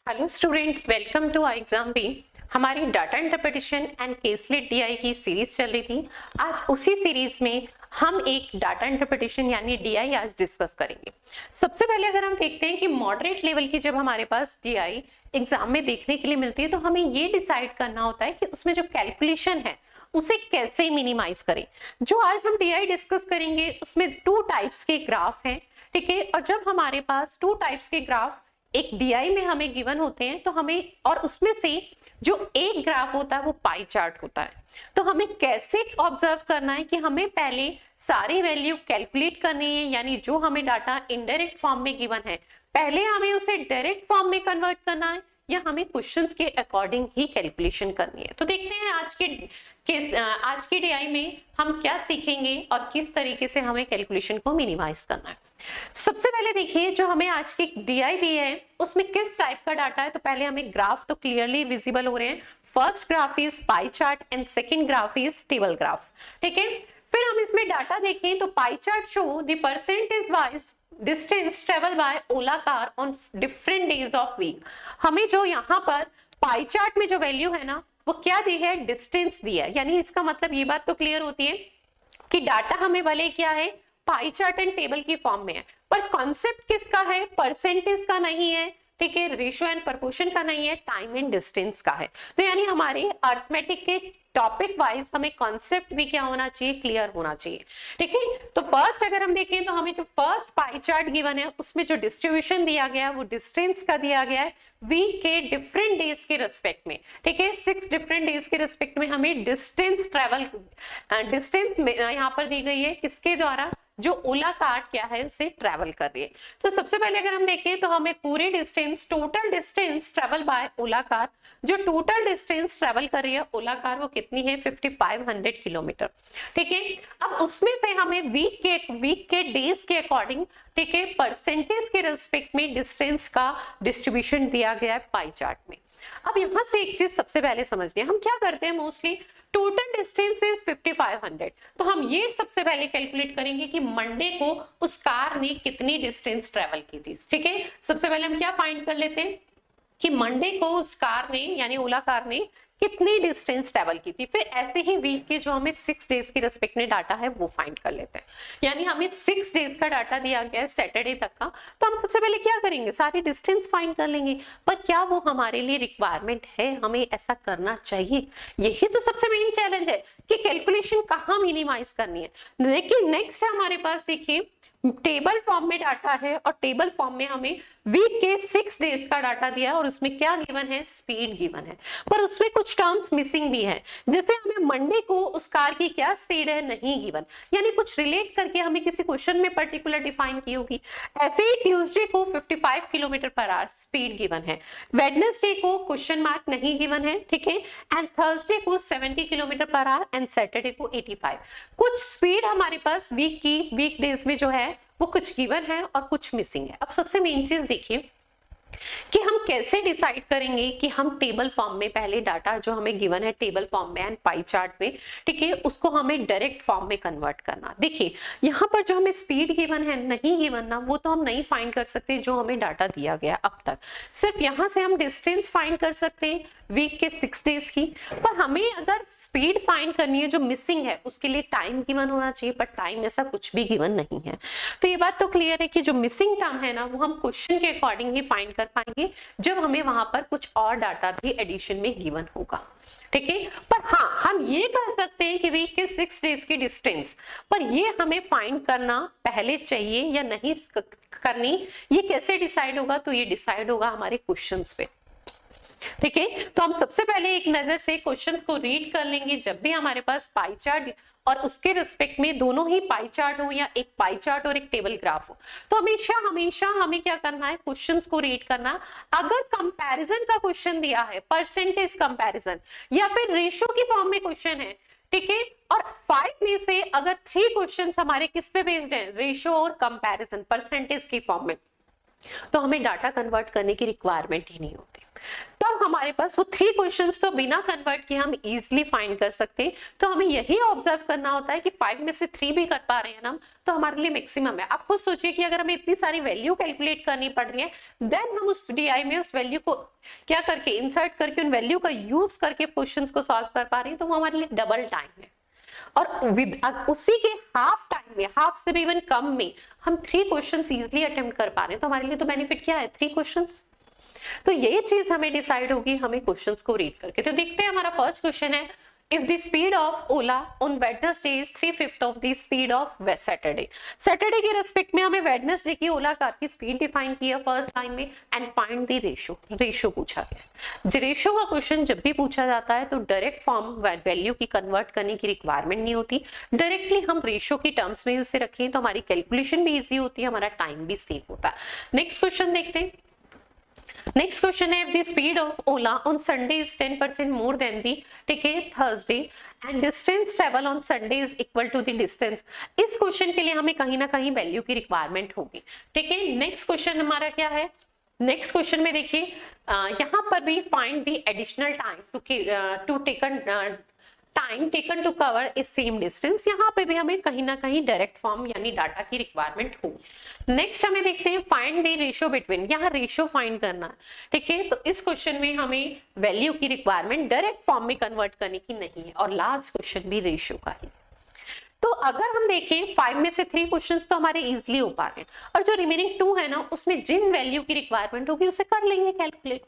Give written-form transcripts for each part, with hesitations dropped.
Hello student, welcome to exam B. हमारी data interpretation and caselet DI की series चल रही थी। आज उसी सीरीज में हम एक डाटा इंटरप्रिटेशन यानी डीआई आज डिस्कस करेंगे। सबसे पहले अगर हम देखते हैं कि मॉडरेट लेवल की जब हमारे पास डीआई एग्जाम में देखने के लिए मिलती है तो हमें ये डिसाइड करना होता है कि उसमें जो कैलकुलेशन है उसे कैसे मिनिमाइज करें। जो आज हम डीआई डिस्कस करेंगे उसमें 2 टाइप्स के ग्राफ हैं, ठीक है। और जब हमारे पास 2 टाइप्स के ग्राफ एक डीआई में हमें गिवन होते हैं तो हमें, और उसमें से जो एक ग्राफ होता है वो पाई चार्ट होता है, तो हमें कैसे ऑब्जर्व करना है कि हमें पहले सारी वैल्यू कैलकुलेट करनी है, यानी जो हमें डाटा इनडायरेक्ट फॉर्म में गिवन है पहले हमें उसे डायरेक्ट फॉर्म में कन्वर्ट करना है या हमें क्वेश्चंस के अकॉर्डिंग ही कैलकुलेशन करनी है। तो देखते हैं आज के डीआई में हम क्या सीखेंगे और किस तरीके से हमें कैलकुलेशन को मिनिमाइज करना है। सबसे पहले देखिए, जो हमें आज की डीआई दी है उसमें किस टाइप का डाटा है। तो पहले हमें ग्राफ तो क्लियरली विजिबल हो रहे हैं। First graph is pie chart and second graph is table graph, ठीक है। फिर हम इसमें डाटा देखें तो pie chart show the percentage wise distance travel by Ola car on different days of week. हमें जो यहाँ पर पाई चार्ट में जो वैल्यू है ना वो क्या दी है, डिस्टेंस दी है। यानी इसका मतलब ये बात तो क्लियर होती है कि डाटा हमें भले क्या है, पाई चार्ट एंड टेबल की फॉर्म में है, पर कॉन्सेप्ट किसका है, परसेंटेज का नहीं है, ठीक है, रेशियो एंड प्रोपोर्शन का नहीं है, टाइम एंड डिस्टेंस का है। तो यानी हमारे अर्थमेटिक के टॉपिक वाइज हमें कॉन्सेप्ट भी क्या होना चाहिए, क्लियर होना चाहिए, ठीक है। तो फर्स्ट अगर हम देखें तो हमें जो फर्स्ट पाई चार्ट गिवन है उसमें जो डिस्ट्रीब्यूशन दिया गया है वो डिस्टेंस का दिया गया है वीक के डिफरेंट डेज के रिस्पेक्ट में, ठीक है। 6 डिफरेंट डेज के रिस्पेक्ट में हमें डिस्टेंस यहाँ पर दी गई है, किसके द्वारा, जो ओला कार क्या है उसे ट्रेवल कर रही है। तो सबसे पहले अगर हम देखें तो हमें पूरे distance, total distance travel by Ola car, जो टोटल डिस्टेंस ट्रेवल कर रही है ओला कार वो कितनी है, 5500 किलोमीटर, ठीक है। अब उसमें से हमें वीक के डेज के अकॉर्डिंग, ठीक है, परसेंटेज के रिस्पेक्ट में डिस्टेंस का डिस्ट्रीब्यूशन दिया गया है पाई चार्ट में। अब यहां से एक चीज सबसे पहले समझनी है, हम क्या करते हैं मोस्टली, टोटल डिस्टेंस इज 5500, तो हम ये सबसे पहले कैलकुलेट करेंगे कि मंडे को उस कार ने कितनी डिस्टेंस ट्रेवल की थी, ठीक है। सबसे पहले हम क्या फाइंड कर लेते हैं कि मंडे को उस कार ने यानी ओला कार ने कितनी डिस्टेंस ट्रेवल की थी। फिर ऐसे ही वीक के जो हमें 6 डेज के रिस्पेक्ट में डाटा है वो फाइंड कर लेते हैं। यानी हमें 6 डेज का डाटा दिया गया है सैटरडे तक का, तो हम सबसे पहले क्या करेंगे, सारी डिस्टेंस फाइंड कर लेंगे। पर क्या वो हमारे लिए रिक्वायरमेंट है, हमें ऐसा करना चाहिए? यही तो सबसे मेन चैलेंज है कि कैलकुलेशन कहाँ मिनिमाइज करनी है। लेकिन नेक्स्ट है हमारे पास, देखिए टेबल फॉर्म में डाटा है और टेबल फॉर्म में हमें वीक के 6 डेज का डाटा दिया है और उसमें क्या गिवन है, स्पीड गिवन है, पर उसमें कुछ टर्म्स मिसिंग भी है। जैसे हमें मंडे को उस कार की क्या स्पीड है नहीं गिवन, यानी कुछ रिलेट करके हमें किसी क्वेश्चन में पर्टिकुलर डिफाइन की होगी। ऐसे ही ट्यूसडे को 55 kilometre per hour speed given है, वेडनेसडे को क्वेश्चन मार्क नहीं गिवन है, ठीक है, एंड थर्सडे को 70 kilometre per hour and Saturday को 85। कुछ स्पीड हमारे पास वीक डेज में जो है वो कुछ गिवन है और कुछ मिसिंग है। अब सबसे मेन चीज देखिए कि हम कैसे डिसाइड करेंगे कि हम टेबल फॉर्म में पहले डाटा जो हमें गिवन है टेबल फॉर्म में एंड पाई चार्ट में, ठीक है, उसको हमें डायरेक्ट फॉर्म में कन्वर्ट करना। देखिए यहाँ पर जो हमें स्पीड गिवन है नहीं गिवन ना, वो तो हम नहीं फाइंड कर सकते जो हमें डाटा दिया गया अब तक। सिर्फ यहाँ से हम डिस्टेंस फाइंड कर सकते हैं वीक के 6 डेज की, पर हमें अगर स्पीड फाइंड करनी है जो मिसिंग है उसके लिए टाइम गिवन होना चाहिए, पर टाइम ऐसा कुछ भी गिवन नहीं है। तो ये बात तो क्लियर है कि जो मिसिंग टर्म है ना वो हम क्वेश्चन के अकॉर्डिंग ही फाइंड कर पाएंगे जब हमें वहां पर कुछ और डाटा भी एडिशन में गिवन होगा, ठीक है। पर हाँ, हम ये कर सकते हैं कि वीक के 6 डेज की डिस्टेंस, पर ये हमें फाइंड करना पहले चाहिए या नहीं करनी, ये कैसे डिसाइड होगा, तो ये डिसाइड होगा हमारे क्वेश्चंस पे, ठीक है। तो हम सबसे पहले एक नजर से क्वेश्चंस को रीड कर लेंगे। जब भी हमारे पास पाई चार्ट और उसके रिस्पेक्ट में दोनों ही पाई चार्ट हो या एक पाई चार्ट और एक टेबल ग्राफ हो, तो हमेशा हमें क्या करना है, क्वेश्चंस को रीड करना। अगर कंपैरिजन का क्वेश्चन दिया है, परसेंटेज कंपैरिजन या फिर रेशियो की फॉर्म में क्वेश्चन है, ठीक है, और 5 में से अगर 3 क्वेश्चंस हमारे किस पे बेस्ड हैं, रेशियो और कंपैरिजन परसेंटेज की फॉर्म में, तो हमें डाटा कन्वर्ट करने की रिक्वायरमेंट ही नहीं होती। तब हम हमारे पास वो 3 क्वेश्चंस तो बिना कन्वर्ट किए हम इजीली फाइंड कर सकते हैं। तो हमें यही ऑब्जर्व करना होता है कि 5 में से 3 भी कर पा रहे हैं ना, तो हमारे लिए मैक्सिमम है। आप खुद सोचिए कि अगर हमें इतनी सारी वैल्यू कैलकुलेट करनी पड़ रही है, देन हम उस DI में उस वैल्यू को क्या करके इंसर्ट करके उन वैल्यू का यूज करके क्वेश्चंस को सॉल्व कर पा रहे हैं, तो वो हमारे लिए डबल टाइम है। और विद उसी के हाफ टाइम में, हाफ से भी इवन कम में हम 3 क्वेश्चंस इजीली अटेम्प्ट कर पा रहे हैं, तो हमारे लिए तो बेनिफिट क्या है, 3 क्वेश्चंस। तो ये चीज हमें डिसाइड होगी हमें क्वेश्चंस को रीड करके। तो देखते हैं, हमारा फर्स्ट क्वेश्चन है, if the speed of Ola on Wednesday is 3/5 of the speed of Saturday. Saturday के रेस्पेक्ट में हमें वेडनेसडे की ओला कार की स्पीड डिफाइन की है फर्स्ट लाइन में, and find the ratio. Ratio पूछा गया। रेशियो का क्वेश्चन जब भी पूछा जाता है तो डायरेक्ट फॉर्म वैल्यू की कन्वर्ट करने की रिक्वायरमेंट नहीं होती, डायरेक्टली हम रेशियो की टर्म्स में उसे रखें तो हमारी कैलकुलेशन भी इजी होती है, हमारा टाइम भी सेव होता है। नेक्स्ट क्वेश्चन देखते हैं। नेक्स्ट क्वेश्चन है, if the speed of Ola on Sunday is 10% more than the ticket Thursday and distance travel on Sunday is equal to the distance। इस क्वेश्चन के लिए हमें कहीं ना कहीं वैल्यू की रिक्वायरमेंट होगी, ठीक है। नेक्स्ट क्वेश्चन हमारा क्या है, नेक्स्ट क्वेश्चन में देखिए यहाँ पर भी find the additional time to taken time taken to cover a same distance. यहाँ पे भी हमें कहीं ना कहीं डायरेक्ट फॉर्म यानी डाटा की रिक्वायरमेंट होगी। नेक्स्ट हमें देखते हैं, फाइंड द रेशियो बिटवीन। यहाँ रेशियो फाइंड करना है, ठीक है। तो इस क्वेश्चन में हमें वैल्यू की रिक्वायरमेंट डायरेक्ट फॉर्म में कन्वर्ट करने की नहीं है, और लास्ट क्वेश्चन भी रेशियो का ही। तो अगर हम देखें 5 में से 3 क्वेश्चंस तो हमारे इजीली हो पा रहे हैं, और जो रिमेनिंग 2 है ना, उसमें जिन वैल्यू की रिक्वायरमेंट होगी उसे कर लेंगे कैलकुलेट,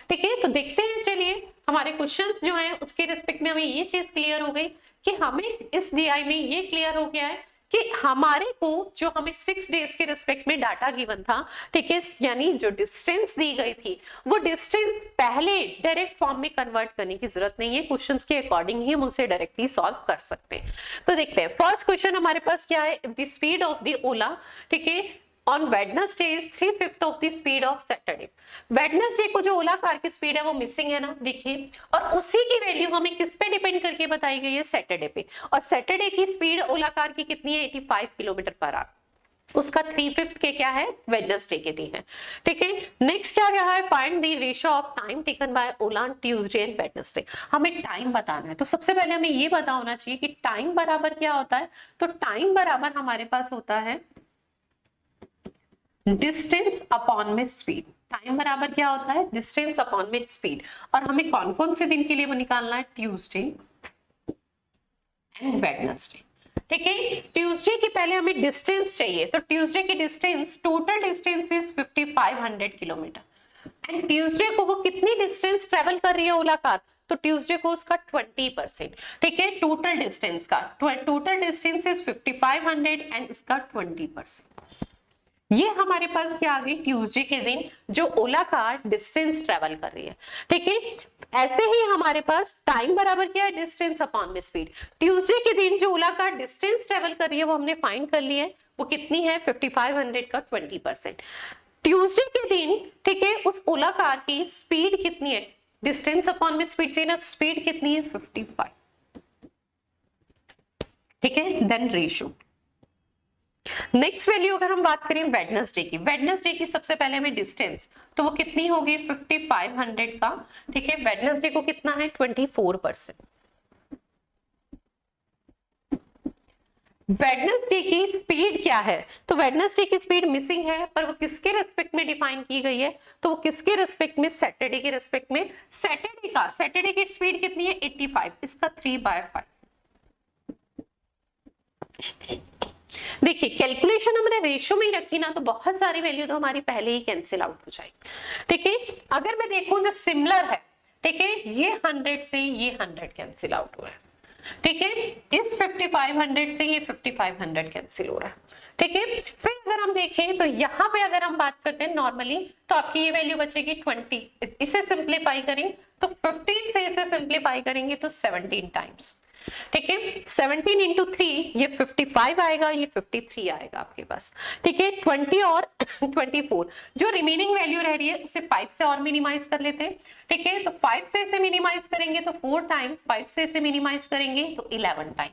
ठीक है। तो देखते हैं, चलिए हमारे क्वेश्चंस जो हैं उसके रिस्पेक्ट में हमें ये चीज क्लियर हो गई कि हमें इस DI में ये क्लियर हो गया है कि हमारे को जो हमें 6 डेज के रिस्पेक्ट में डाटा गिवन था, ठीक है, यानी जो डिस्टेंस दी गई थी वो डिस्टेंस पहले डायरेक्ट फॉर्म में कन्वर्ट करने की जरूरत नहीं है, क्वेश्चंस के अकॉर्डिंग ही हम उसे डायरेक्टली सॉल्व कर सकते हैं। तो देखते हैं, फर्स्ट क्वेश्चन हमारे पास क्या है, if the speed of the Ola, ठीक है, on Wednesday is 3/5 of the speed of Saturday। Wednesday को जो ओला कार की स्पीड है वो मिसिंग है ना, देखिए, और उसी की वैल्यू हमें किस पे डिपेंड करके बताई गई है, सैटरडे पे। और सैटरडे की स्पीड ओला कार की कितनी है, 85 किलोमीटर पर आवर। उसका 3/5 के क्या है, वेडनेसडे के दी है, ठीक है। नेक्स्ट क्या गया है, find the ratio of time taken by Ola on Tuesday and Wednesday. हमें टाइम बताना है, तो सबसे पहले हमें ये पता होना चाहिए कि टाइम बराबर क्या होता है। तो टाइम बराबर हमारे पास होता है डिस्टेंस अपॉन में स्पीड। टाइम बराबर क्या होता है, डिस्टेंस अपॉन में स्पीड। और हमें कौन कौन से दिन के लिए वो निकालना है, ट्यूसडे एंड वेडनेसडे, ठीक है। ट्यूसडे के पहले हमें डिस्टेंस चाहिए, तो ट्यूसडे की distance, total distance is 5500 kilometre. And Tuesday को वो कितनी डिस्टेंस ट्रेवल कर रही है ओला कार, तो ट्यूसडे को उसका 20%, ठीक है, टोटल डिस्टेंस का। टोटल डिस्टेंस इज 5500 एंड इसका 20%। ये हमारे पास क्या आ गई, ट्यूसडे के दिन जो ओला कार डिस्टेंस ट्रेवल कर रही है, ठीक है। ऐसे ही हमारे पास टाइम बराबर क्या है, डिस्टेंस अपॉन में स्पीड। ट्यूसडे के दिन जो ओला कार डिस्टेंस ट्रेवल कर रही है वो हमने फाइंड कर ली है, वो कितनी है, 5500 का 20%। ट्यूसडे के दिन, ठीक है, उस ओला कार की स्पीड कितनी है, डिस्टेंस अपॉन में स्पीड चाहिए ना, स्पीड कितनी है, 55, ठीक है। Than ratio. नेक्स्ट वैल्यू अगर हम बात करें वेडनेसडे की, वेडनेसडे की सबसे पहले हमें डिस्टेंस, तो वो कितनी होगी, 5500 का, ठीक है। वेडनेसडे को कितना है, 24%। वेडनेसडे की स्पीड क्या है, तो वेडनेसडे की स्पीड मिसिंग है, पर वो किसके रेस्पेक्ट में डिफाइन की गई है, तो वो किसके रेस्पेक्ट में, सैटरडे के रेस्पेक्ट में। सैटरडे की स्पीड कितनी है, 85, इसका 3/5। देखिए कैलकुलेशन हमने रेशियो में ही रखी ना, तो बहुत सारी वैल्यू तो हमारी पहले ही कैंसिल आउट हो जाएगी, ठीक है। अगर मैं देखूं जो सिमिलर है, ठीक है, ये 100 से ये 100 कैंसिल आउट हो रहा है, ठीक है। इस 5500 से ये 5500 कैंसिल हो रहा है, ठीक है। फिर अगर हम देखें तो यहाँ पे अगर हम बात करते हैं नॉर्मली, तो आपकी ये वैल्यू बचेगी 20। इसे सिंप्लीफाई करें तो 15 से इसे सिंप्लीफाई करेंगे तो 17 टाइम्स, ठीक है। 17 इंटू 3 ये 55 आएगा, ये 53 आएगा आपके पास, ठीक है। 20 और 24 जो रिमेनिंग वैल्यू रह रही है उसे 5 से और मिनिमाइज कर लेते हैं, ठीक है। तो 5 से इसे मिनिमाइज करेंगे तो 4 टाइम, 5 से इसे मिनिमाइज करेंगे तो 11 टाइम,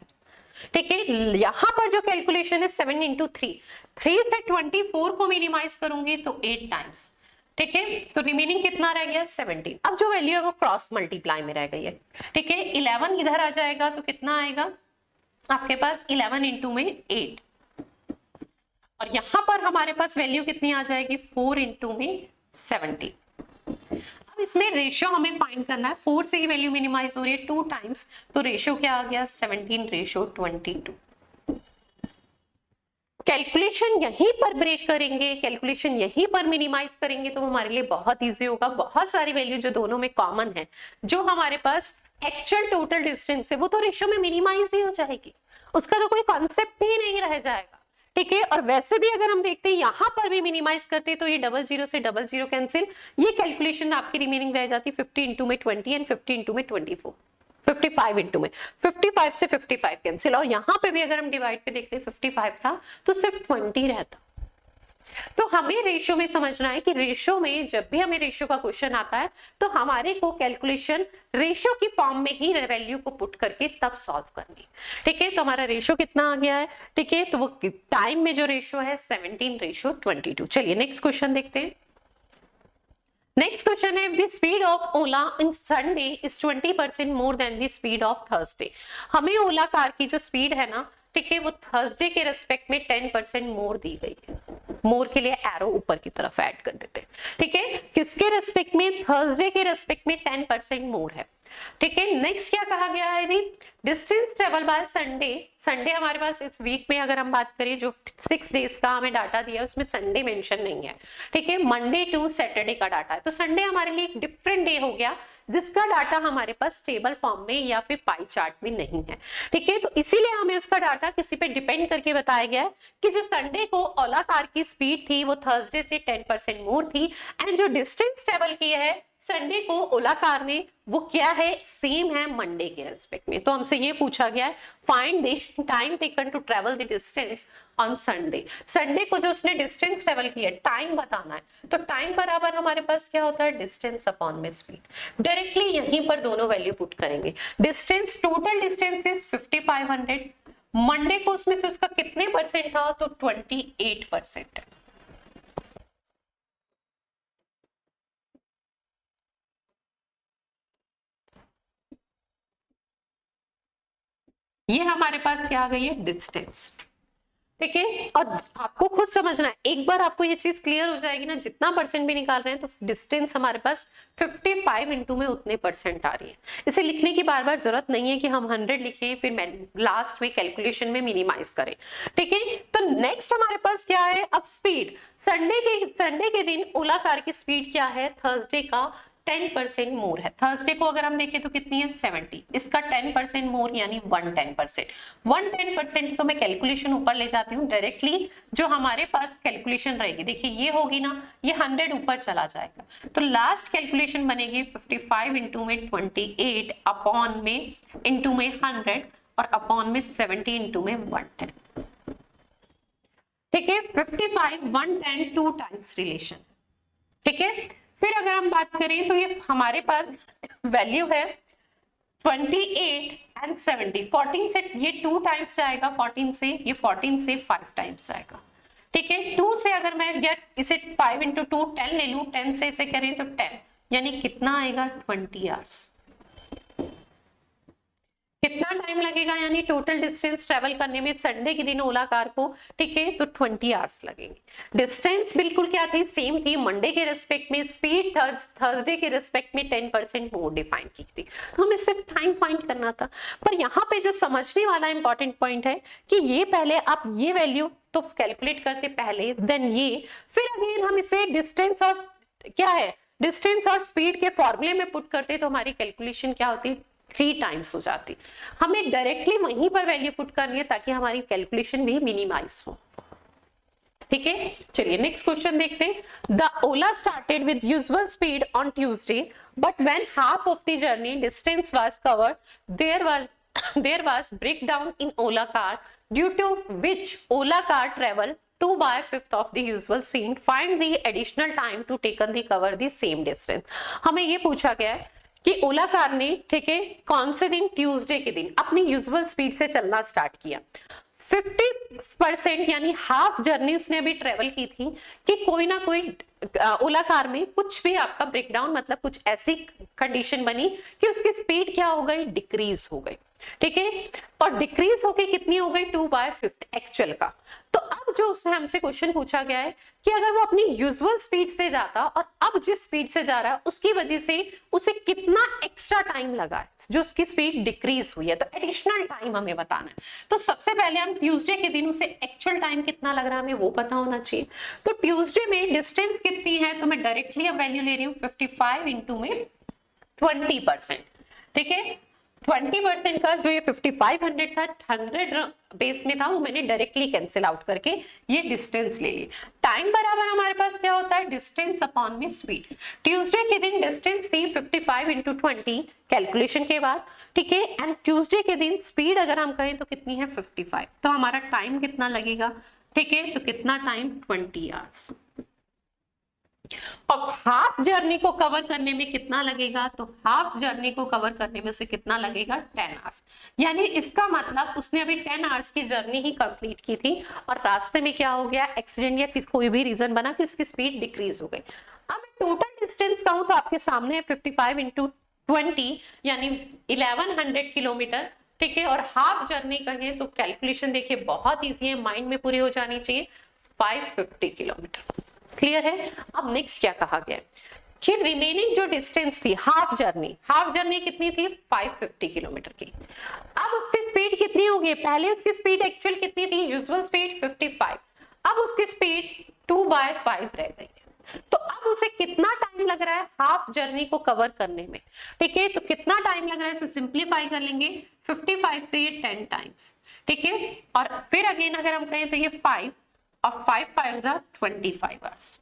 ठीक है। यहाँ पर जो कैलकुलेशन है 7 इंटू 3 से 24 को मिनिमाइज करूंगी तो 8 टाइम्स, ठीक है, तो रिमेनिंग कितना रह गया 17। अब जो वैल्यू है वो क्रॉस मल्टीप्लाई में रह गई है। ठीक है, 11 इधर आ जाएगा तो कितना आएगा आपके पास 11 इंटू में 8, और यहां पर हमारे पास वैल्यू कितनी आ जाएगी 4 इंटू में 70। अब इसमें रेशियो हमें फाइंड करना है, 4 से ही वैल्यू मिनिमाइज हो रही है 2 टाइम्स, तो रेशियो क्या आ गया 17:22। कैलकुलेशन यहीं पर ब्रेक करेंगे, कैलकुलेशन यहीं पर मिनिमाइज करेंगे तो हमारे लिए बहुत इजी होगा। बहुत सारी वैल्यू जो दोनों में कॉमन है, जो हमारे पास एक्चुअल टोटल डिस्टेंस है, वो तो रेशियो में मिनिमाइज ही हो जाएगी, उसका तो कोई कॉन्सेप्ट ही नहीं रह जाएगा। ठीक है, और वैसे भी अगर हम देखते हैं यहां पर भी मिनिमाइज करते तो ये 00 से 00 कैंसिल, ये कैलकुलेशन आपकी रिमेनिंग रह जाती 50 इंटू में 20 एंड 50 इंटू में 24, 55 इंटू में 55 से 55 कैंसिल, और यहां पे भी अगर हम डिवाइड पे देखते 55 था तो सिर्फ 20 रहता। तो हमें रेशियो में समझना है कि रेशियो में जब भी हमें रेशियो का क्वेश्चन आता है तो हमारे को कैलकुलेशन रेशियो की फॉर्म में ही वैल्यू को पुट करके तब सॉल्व करनी। ठीक है, तो हमारा रेशियो कितना आ गया है, ठीक है, तो वो टाइम में जो रेशियो है 17:22। चलिए नेक्स्ट क्वेश्चन देखते हैं। नेक्स्ट क्वेश्चन है, the speed of Ola in Sunday is 20% more than the speed of Thursday. हमें ओला कार की जो स्पीड है ना, ठीक है, वो थर्सडे के रेस्पेक्ट में 10% मोर दी गई है। मोर के लिए एरो ऊपर की तरफ ऐड कर देते हैं। ठीक है, किसके रेस्पेक्ट में, थर्सडे के रेस्पेक्ट में 10% मोर है। ठीक है, नेक्स्ट क्या कहा गया है, distance travel bye Sunday. Sunday हमारे पास इस वीक में अगर हम बात करें जो 6 डेज का हमें डाटा दिया है उसमें संडे मेंशन नहीं है। ठीक है, मंडे टू सैटरडे का डाटा है, तो संडे हमारे लिए एक डिफरेंट डे हो गया जिसका डाटा हमारे पास टेबल फॉर्म में या फिर पाई चार्ट में नहीं है। ठीक है, तो इसीलिए हमें उसका डाटा किसी पे डिपेंड करके बताया गया है कि जो संडे को ओला कार की स्पीड थी वो थर्सडे से 10% मोर थी, एंड जो डिस्टेंस ट्रेवल किया है संडे को ओला कार ने वो क्या है, सेम है मंडे के रेस्पेक्ट में। तो हमसे ये पूछा गया है find the time taken to travel the distance on Sunday. Sunday को जो उसने डिस्टेंस ट्रेवल किया, टाइम बताना है, तो टाइम बराबर हमारे पास क्या होता है डिस्टेंस अपॉन में स्पीड। डायरेक्टली यहीं पर दोनों वैल्यू पुट करेंगे। Distance, total distance is 5500, Monday को उसमें से उसका कितने परसेंट था, तो 28%। ये हमारे पास क्या आ गई है डिस्टेंस। ठीक है, और आपको खुद समझना है, एक बार आपको ये चीज क्लियर हो जाएगी ना, जितना परसेंट भी निकाल रहे हैं तो डिस्टेंस हमारे पास 55 इंटू में उतने परसेंट आ रही है। इसे लिखने की बार बार जरूरत नहीं है कि हम 100 लिखें फिर लास्ट में कैलकुलेशन में मिनिमाइज करें। ठीक है, तो नेक्स्ट हमारे पास क्या है, अब स्पीड। संडे के दिन ओला कार की स्पीड क्या है, थर्सडे का 10% मोर है। थर्सडे को अगर हम देखें तो कितनी है 70, इसका 10% मोर यानी 110%। 110% तो मैं कैलकुलेशन ऊपर ले जाती हूँ डायरेक्टली, जो हमारे पास कैलकुलेशन रहेगी, देखिए ये होगी ना, ये 100 ऊपर चला जाएगा, तो लास्ट कैलकुलेशन बनेगी 55 इंटू में 28 अपॉन में इंटू में 100 और अपॉन में 70 इंटू में 110। ठीक है, 55 110 2 टाइम्स रिलेशन। ठीक है, फिर अगर हम बात करें तो ये हमारे पास वैल्यू है 28 एंड 70, 14 से ये 2 टाइम्स जाएगा, 14 से ये 14 से 5 टाइम्स जाएगा। ठीक है, 2 से अगर मैं इसे 5 इंटू 2 10 ले लूं, 10 से इसे करें तो 10, यानी कितना आएगा 20 आवर्स। कितना टाइम लगेगा, यानी टोटल डिस्टेंस ट्रेवल करने में संडे के दिन ओला कार को, ठीक है, तो 20 आवर्स लगेंगे। डिस्टेंस बिल्कुल क्या थी, सेम थी, मंडे के रेस्पेक्ट में, स्पीड थर्सडे के रेस्पेक्ट में 10% मोर डिफाइन की थी, तो हमें सिर्फ टाइम फाइंड करना था। पर यहाँ पे जो समझने वाला इंपॉर्टेंट पॉइंट है कि ये पहले आप ये वैल्यू तो कैलकुलेट करते पहले, देन ये, फिर अगेन हम इसे डिस्टेंस और क्या है, डिस्टेंस और स्पीड के फॉर्मूले में पुट करते तो हमारी कैलकुलेशन क्या होती, 3 टाइम्स हो जाती। हमें डायरेक्टली वहीं पर वैल्यू पुट करनी है ताकि हमारी कैलकुलेशन भी मिनिमाइज हो। ठीक है, चलिए नेक्स्ट क्वेश्चन देखते हैं। The Ola started with usual speed on Tuesday, but when half of the journey distance was covered, there was breakdown in Ola car, due to which Ola car travel 2/5 of the usual speed. Find the additional time to taken the cover the same distance. हमें ये पूछा गया है कि ओला car ने, ठीक है, कौन से दिन, ट्यूसडे के दिन अपनी यूजुअल स्पीड से चलना स्टार्ट किया। 50% यानी हाफ जर्नी उसने अभी ट्रेवल की थी कि कोई ना कोई ओला कार में कुछ भी आपका ब्रेकडाउन, मतलब कुछ ऐसी कंडीशन बनी कि उसकी स्पीड क्या हो गई, डिक्रीज हो गई। ठीक है, और डिक्रीज होके कितनी हो गई, 2/5 एक्चुअल का। तो अब जो उससे हमसे क्वेश्चन पूछा गया है कि अगर वो अपनी यूजुअल स्पीड से जाता और अब जिस स्पीड से जा रहा है उसकी वजह से उसे कितना एक्स्ट्रा टाइम लगा है, जो उसकी स्पीड डिक्रीज हुई है, तो एडिशनल टाइम हमें बताना है। तो सबसे पहले हम ट्यूसडे के दिन उसे एक्चुअल टाइम कितना लग रहा है हमें वो पता होना चाहिए। तो ट्यूसडे में डिस्टेंस कितनी है, तो मैं डायरेक्टली अब वैल्यू ले रही हूँ 55 इंटू में 20%। ठीक है, 20% का जो ये 5500 था, 100 बेस में था, वो मैंने डायरेक्टली कैंसिल आउट करके ये डिस्टेंस ले ली। टाइम बराबर हमारे पास क्या होता है, डिस्टेंस अपॉन में स्पीड। ट्यूसडे के दिन डिस्टेंस थी 55 इंटू 20 कैलकुलेशन के बाद। ठीक है, एंड ट्यूसडे के दिन स्पीड अगर हम करें तो कितनी है, 55। तो हमारा टाइम कितना लगेगा, ठीक है, तो कितना टाइम, 20 आवर्स। अब हाफ जर्नी को कवर करने में कितना लगेगा, तो हाफ जर्नी को कवर करने में उसे कितना लगेगा, 10 आवर्स। यानी इसका मतलब उसने अभी 10 आवर्स की जर्नी ही कंप्लीट की थी और रास्ते में क्या हो गया, एक्सीडेंट या कोई भी रीजन बना कि उसकी स्पीड डिक्रीज हो गई। अब टोटल डिस्टेंस कहूं तो आपके सामने है 55 इंटू 20 यानी 1100 किलोमीटर। ठीक है, और हाफ जर्नी कहें तो कैलकुलेशन देखिए बहुत ईजी है, माइंड में पूरी हो जानी चाहिए, 550 किलोमीटर। क्लियर है। अब नेक्स्ट क्या कहा गया कि रिमेनिंग जो डिस्टेंस थी हाफ जर्नी कितनी थी, 550 किलोमीटर की। अब उसकी स्पीड कितनी होगी, पहले उसकी स्पीड एक्चुअल कितनी थी, यूजुअल स्पीड 55, अब उसकी स्पीड 2/5 रह गई है। तो अब उसे कितना टाइम लग रहा है हाफ जर्नी को कवर करने में। ठीक है, तो कितना टाइम लग रहा है, इसे सिंप्लीफाई कर लेंगे, 55 से ये 10 टाइम्स। ठीक है, और फिर अगेन अगर हम कहें तो ये 5 और 5 5 25 आवर्स।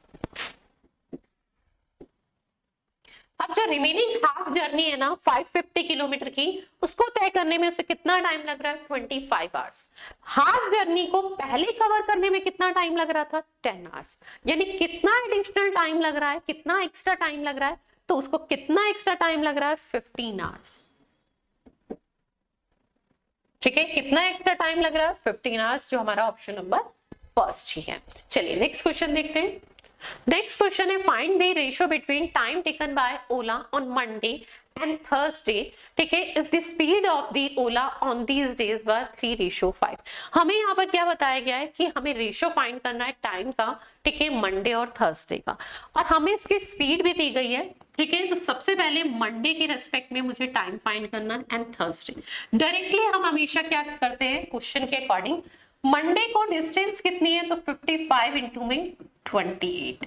अब जो रिमेनिंग हाफ जर्नी है ना 550 किलोमीटर की, उसको तय करने में उसे कितना टाइम लग रहा है, 25 आवर्स। हाफ जर्नी को पहले कवर करने में कितना टाइम लग रहा था, 10 आवर्स। यानी कितना एडिशनल टाइम लग रहा है, कितना एक्स्ट्रा टाइम लग रहा है, तो उसको कितना एक्स्ट्रा टाइम लग रहा है, 15 आवर्स। ठीक है, कितना एक्स्ट्रा टाइम लग रहा है, 15 आवर्स, जो हमारा ऑप्शन नंबर फर्स्ट ही है। चलिए नेक्स्ट क्वेश्चन देखते हैं। नेक्स्ट क्वेश्चन है, find the ratio between time taken by Ola on Monday and Thursday. ठीक है, if the speed of the Ola on these days were 3:5। हमें यहाँ पर क्या बताया गया है कि हमें रेशियो फाइंड करना है टाइम का, ठीक है, मंडे और थर्सडे का, और हमें इसकी स्पीड भी दी गई है। ठीक है, तो सबसे पहले मंडे के रेस्पेक्ट में मुझे टाइम फाइंड करना है एंड थर्सडे। डायरेक्टली हम हमेशा क्या करते हैं, क्वेश्चन के अकॉर्डिंग, मंडे को डिस्टेंस कितनी है, तो 55 इंटू में 28।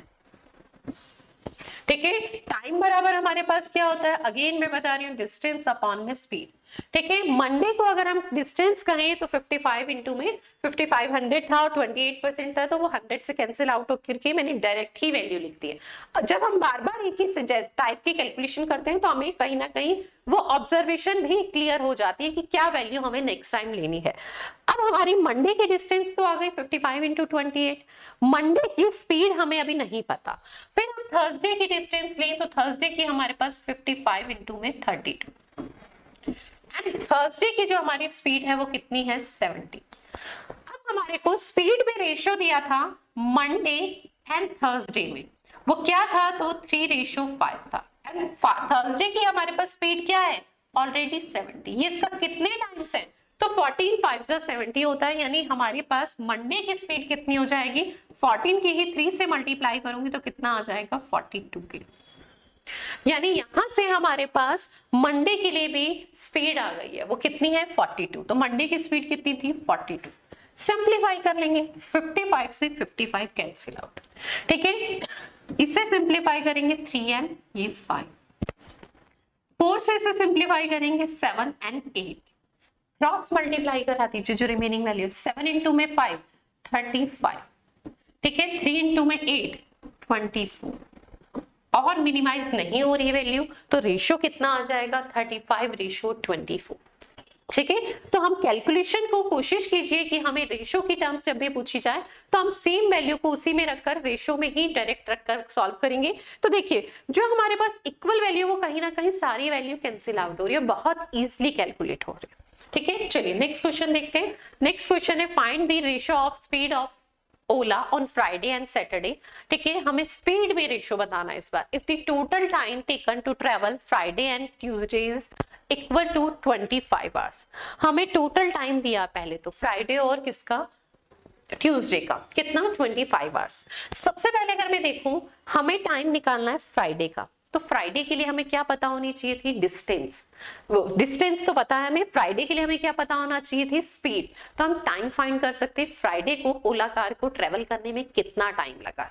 ठीक है, टाइम बराबर हमारे पास क्या होता है, अगेन मैं बता रही हूँ, डिस्टेंस अपॉन में स्पीड। ठीक है, मंडे को अगर हम डिस्टेंस कहें तो 55 इंटू में 5500 था और 28% था, तो वो 100 से कैंसिल आउट होकर के मैंने डायरेक्ट ही वैल्यू लिख दी है। जब हम बार बार एक ही टाइप की कैलकुलेशन करते हैं तो हमें कहीं ना कहीं वो ऑब्जर्वेशन भी क्लियर हो जाती है कि क्या वैल्यू हमें नेक्स्ट टाइम लेनी है। अब हमारी मंडे की डिस्टेंस तो आ गई 55 इंटू 28, मंडे की स्पीड हमें अभी नहीं पता। फिर हम थर्सडे की डिस्टेंस लें तो थर्सडे की हमारे पास 55 इंटू में 32, एंड थर्सडे की जो हमारी स्पीड है वो कितनी है, 70। अब हमारे को स्पीड में रेशियो दिया था मंडे एंड थर्सडे में, वो क्या था, तो 3:5 था। एंड थर्सडे की हमारे पास स्पीड क्या है, ऑलरेडी 70। ये इसका कितने टाइम्स है, तो 14 5 70 होता है, यानी हमारे पास मंडे की स्पीड कितनी हो जाएगी, 14 की ही 3 से मल्टीप्लाई करूंगी तो कितना आ जाएगा, 42 की। यानी यहां से हमारे पास मंडे के लिए भी स्पीड आ गई है, वो कितनी है, 42। तो मंडे की स्पीड कितनी थी, 42। सिंप्लीफाई कर लेंगे, 55 से 55 कैंसिल आउट। ठीक है, इसे सिंप्लीफाई करेंगे 3n, ये 5, 4 से इसे सिंप्लीफाई करेंगे 7 and 8, क्रॉस मल्टीप्लाई करा दीजिए जो रिमेनिंग वैल्यू, 7 इंटू में 5 35। ठीक है, 3 इंटू में 8 24, और मिनिमाइज नहीं हो रही वैल्यू, तो रेशियो कितना आ जाएगा, 35:24। ठीक है, तो हम कैलकुलेशन को कोशिश कीजिए कि हमें रेशियो की टर्म्स जब भी पूछी जाए तो हम सेम वैल्यू को उसी में रखकर रेशियो में ही डायरेक्ट रखकर सॉल्व करेंगे। तो देखिए जो हमारे पास इक्वल वैल्यू वो कहीं ना कहीं सारी वैल्यू कैंसिल आउट हो रही है, बहुत इजीली कैलकुलेट हो रही है। ठीक है, चलिए नेक्स्ट क्वेश्चन देखते हैं। नेक्स्ट क्वेश्चन है find the ratio of speed of Ola on Friday and Saturday. ठीक है, हमें स्पीड में रेशियो बताना है इस बार। If the total time taken to travel Friday and Tuesday is equal to 25 hours. हमें टोटल टाइम दिया पहले तो फ्राइडे और किसका, ट्यूसडे का, कितना 25 आवर्स। सबसे पहले अगर मैं देखूं हमें टाइम निकालना है फ्राइडे का, तो फ्राइडे के लिए हमें क्या पता होनी चाहिए थी, डिस्टेंस। वो डिस्टेंस तो पता है हमें, फ्राइडे के लिए हमें क्या पता होना चाहिए थी, स्पीड। तो हम टाइम फाइंड कर सकते हैं फ्राइडे को ओला कार को ट्रेवल करने में कितना टाइम लगा।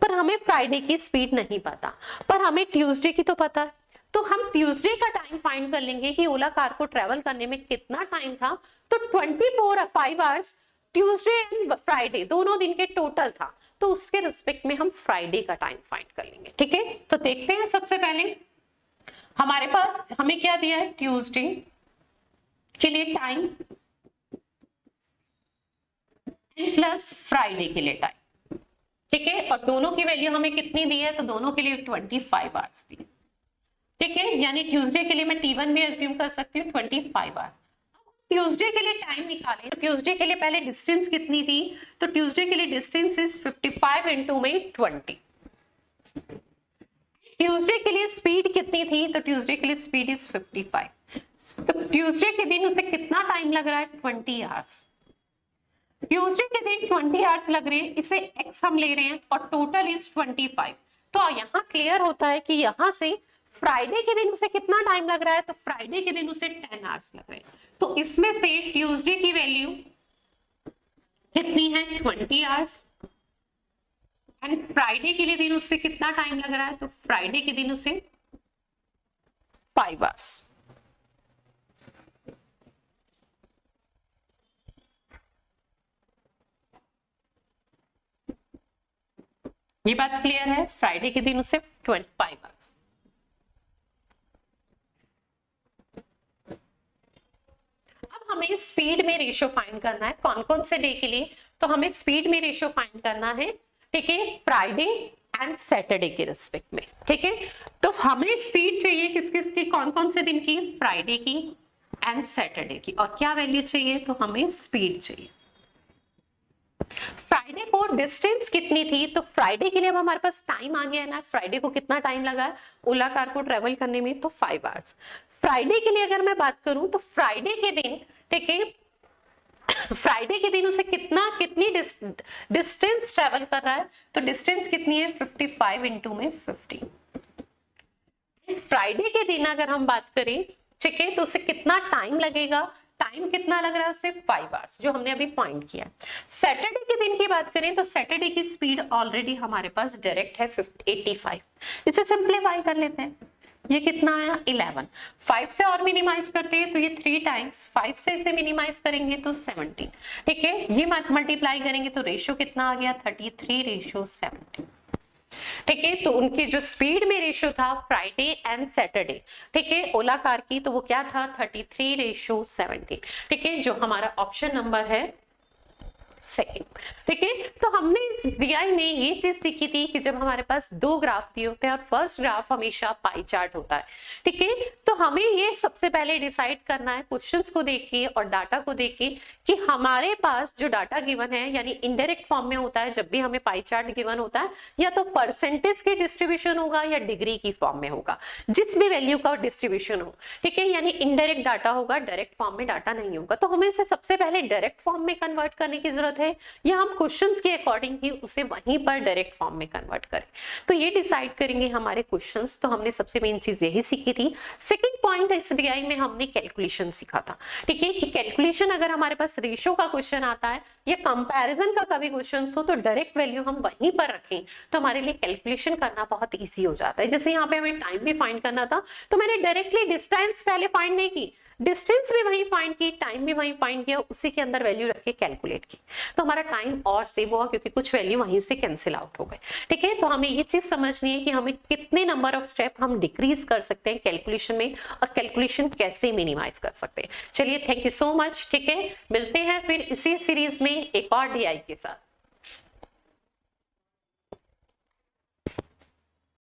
पर हमें फ्राइडे की स्पीड नहीं पता, पर हमें ट्यूसडे की तो पता है। तो हम ट्यूसडे का टाइम फाइंड कर लेंगे कि ओला कार को ट्रेवल करने में कितना टाइम था। तो 24 आवर्स ट्यूसडे एंड फ्राइडे दोनों दिन के टोटल था, तो उसके रिस्पेक्ट में हम फ्राइडे का टाइम फाइंड कर लेंगे। ठीक है, तो देखते हैं सबसे पहले हमारे पास हमें क्या दिया है, ट्यूसडे के लिए टाइम प्लस फ्राइडे के लिए टाइम। ठीक है, और दोनों की वैल्यू हमें कितनी दी है, तो दोनों के लिए 25 आवर्स दी। ठीक है, यानी ट्यूसडे के लिए मैं T1 भी अज्यूम कर सकती हूँ 25 आवर्स। ट्यूसडे के लिए टाइम निकालें, ट्यूसडे के लिए पहले डिस्टेंस कितनी थी, तो ट्यूसडे के लिए डिस्टेंस इज 55 इंटू में 20। ट्यूसडे के लिए स्पीड कितनी थी, तो ट्यूसडे के लिए स्पीड इज 55। तो ट्यूसडे के दिन उसे कितना टाइम लग रहा है, 20 आवर्स। ट्यूसडे के दिन 20 आवर्स लग रहे हैं, इसे x हम ले रहे हैं और टोटल इज 25। तो यहाँ क्लियर होता है कि यहाँ से फ्राइडे के दिन उसे कितना टाइम लग रहा है, तो फ्राइडे के दिन उसे 10 आवर्स लग रहे हैं। तो इसमें से ट्यूसडे की वैल्यू कितनी है, 20 आवर्स, एंड फ्राइडे के लिए दिन उससे कितना टाइम लग रहा है, तो फ्राइडे के दिन उसे 5 आवर्स। ये बात क्लियर है, फ्राइडे के दिन उसे 25 आवर्स। हमें स्पीड में रेशियो फाइंड करना है, कौन कौन से डे के लिए, तो हमें स्पीड में रेशियो फाइंड करना है। ठीक है, फ्राइडे एंड सैटरडे के रिस्पेक्ट में। ठीक है, तो हमें स्पीड चाहिए किस किस की, कौन कौन से दिन की, फ्राइडे की एंड सैटरडे की। और क्या वैल्यू चाहिए, तो हमें स्पीड चाहिए। फ्राइडे को डिस्टेंस कितनी थी, तो फ्राइडे के लिए अब हमारे पास टाइम आ गया है ना, फ्राइडे को कितना टाइम लगा है ओला कार को ट्रेवल करने में, तो 5 आवर्स। फ्राइडे के लिए अगर मैं बात करूं तो फ्राइडे के दिन, ठीक है, फ्राइडे के दिन उसे कितनी डिस्टेंस ट्रेवल कर रहा है, तो डिस्टेंस कितनी है, 55 इंटू में 50। फ्राइडे के दिन अगर हम बात करें, ठीक है, तो उसे कितना टाइम लगेगा, टाइम कितना लग रहा है उसे, 5 आवर्स, जो हमने अभी फाइंड किया। सैटरडे के दिन की बात करें तो सैटरडे की स्पीड ऑलरेडी हमारे पास डायरेक्ट है 85। इसे सिंप्लीफाई कर लेते हैं, ये कितना आया, 11। 5 से और मिनिमाइज करते हैं तो ये 3 टाइम्स, 5 से इसे मिनिमाइज करेंगे तो 17। ठीक है, ये मल्टीप्लाई करेंगे तो रेशियो कितना आ गया, 33:17। ठीक है, तो उनकी जो स्पीड में रेशियो था फ्राइडे एंड सैटरडे, ठीक है, ओला कार की, तो वो क्या था, 33:17। ठीक है, जो हमारा ऑप्शन नंबर है सेकंड। ठीक है, तो हमने इस DI में ये चीज सीखी थी कि जब हमारे पास 2 ग्राफ दिए होते हैं और फर्स्ट ग्राफ हमेशा पाई चार्ट होता है। ठीक है, तो हमें ये सबसे पहले डिसाइड करना है क्वेश्चंस को देख के और डाटा को देख के कि हमारे पास जो डाटा गिवन है, यानी इनडायरेक्ट फॉर्म में होता है जब भी हमें पाई चार्ट गिवन होता है, या तो परसेंटेज के डिस्ट्रीब्यूशन होगा या डिग्री की फॉर्म में होगा, जिस भी वैल्यू का डिस्ट्रीब्यूशन हो। ठीक है, यानी इनडायरेक्ट डाटा होगा, डायरेक्ट फॉर्म में डाटा नहीं होगा। तो हमें इसे सबसे पहले डायरेक्ट फॉर्म में कन्वर्ट करने की जरूरत है, या हम क्वेश्चंस के अकॉर्डिंग ही उसे वहीं पर डायरेक्ट फॉर्म में कन्वर्ट करें। तो ये डिसाइड करेंगे हमारे क्वेश्चंस। तो हमने सबसे मेन चीज यही सीखी थी। सेकंड पॉइंट इस DI में हमने कैलकुलेशन सीखा था। ठीक है, कि कैलकुलेशन अगर हमारे पास रेशियो का क्वेश्चन आता है या कंपैरिजन का कभी क्वेश्चन हो तो डायरेक्ट वैल्यू हम वहीं पर रखें तो हमारे लिए कैलकुलेशन करना बहुत ईजी हो जाता है। जैसे यहाँ पे हमें टाइम भी फाइंड करना था तो मैंने डायरेक्टली डिस्टेंस पहले फाइंड नहीं की, डिस्टेंस भी वहीं फाइंड की, टाइम भी वहीं फाइंड किया, उसी के अंदर वैल्यू रख के कैलकुलेट की, तो हमारा टाइम और सेव हुआ क्योंकि कुछ वैल्यू वहीं से कैंसिल आउट हो गए। ठीक है, तो हमें ये चीज समझनी है कि हमें कितने नंबर ऑफ स्टेप हम डिक्रीज कर सकते हैं कैलकुलेशन में और कैलकुलेशन कैसे मिनिमाइज कर सकते हैं। चलिए, थैंक यू सो मच। ठीक है, मिलते हैं फिर इसी सीरीज में एक और DI के साथ।